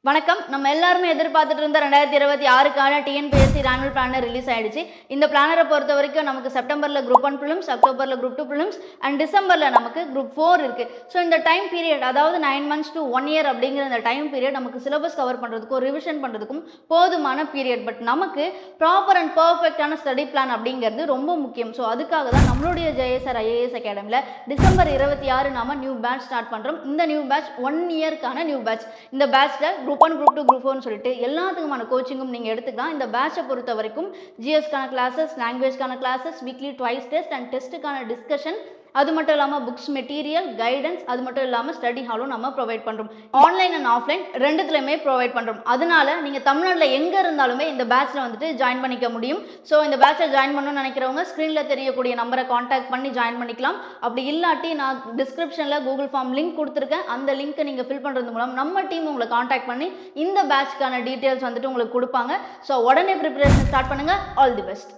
வணக்கம். நம்ம எல்லாருமே எதிர்பார்த்துட்டு இருந்த 2026க்கான டிஎன்பிஎஸ்சி ஆனுவல் பிளானர் ரிலீஸ் ஆயிடுச்சு. இந்த பிளானரை பொறுத்த வரைக்கும் நமக்கு செப்டம்பர்ல குரூப் 1 பிலிம்ஸ், அக்டோபர்ல குரூப் 2 பிலிம்ஸ் அண்ட் டிசம்பர்ல நமக்கு குரூப் 4 இருக்கு. ஸோ இந்த டைம் பீரியட், அதாவது 9 months to 1 year அப்படிங்கிற இந்த டைம் பீரியட் நமக்கு சிலபஸ் கவர் பண்ணுறதுக்கும் ரிவிஷன் பண்ணுறதுக்கும் போதுமான பீரியட். பட் நமக்கு ப்ராப்பர் அண்ட் பர்ஃபெக்டான ஸ்டடி பிளான் அப்படிங்கிறது ரொம்ப முக்கியம். ஸோ அதுக்காக தான் நம்மளுடைய ஜெயசர் ஐஏஎஸ் அகாடமியில் டிசம்பர் 26 நாம நியூ பேட்ச் ஸ்டார்ட் பண்ணுறோம். இந்த நியூ பேட்ச் 1 இயர்க்கான நியூ பேட்ச். இந்த பேட்ச்ல குரூப் 1, குரூப் 2, குரூப் 4 சொல்லிட்டு எல்லாத்துக்குமான கோச்சிங்கும் நீங்கள் எடுத்துக்கலாம். இந்த பேட்சை பொறுத்த வரைக்கும் ஜிஎஸ்க்கான கிளாஸஸ், லாங்குவேஜ்க்கான classes, weekly twice test and டெஸ்ட்டுக்கான டிஸ்கஷன், அது மட்டும் இல்லாமல் புக்ஸ் மெட்டீரியல், கைடன்ஸ், அது மட்டும் இல்லாமல் ஸ்டடி ஹாலும் நம்ம ப்ரொவைட் பண்ணுறோம். ஆன்லைன் அண்ட் ஆஃப்லைன் ரெண்டுத்துலையுமே ப்ரொவைட் பண்ணுறோம். அதனால நீங்கள் தமிழ்நாட்டில் எங்கே இருந்தாலுமே இந்த பேட்சில் வந்துட்டு ஜாயின் பண்ணிக்க முடியும். ஸோ இந்த பேட்சை ஜாயின் பண்ணணும்னு நினைக்கிறவங்க ஸ்க்ரீனில் தெரியக்கூடிய நம்பரை காண்டாக்ட் பண்ணி ஜாயின் பண்ணிக்கலாம். அப்படி இல்லாட்டி நான் டிஸ்கிரிப்ஷனில் கூகுள் ஃபார்ம் லிங்க் கொடுத்துருக்கேன். அந்த லிங்க்கை நீங்கள் ஃபில் பண்ணுறது மூலம் நம்ம டீம் உங்களை காண்டாக்ட் பண்ணி இந்த பேட்ச்க்கான டீட்டெயில்ஸ் வந்துட்டு உங்களுக்கு கொடுப்பாங்க. ஸோ உடனே ப்ரிப்பரேஷன் ஸ்டார்ட் பண்ணுங்கள். All the best.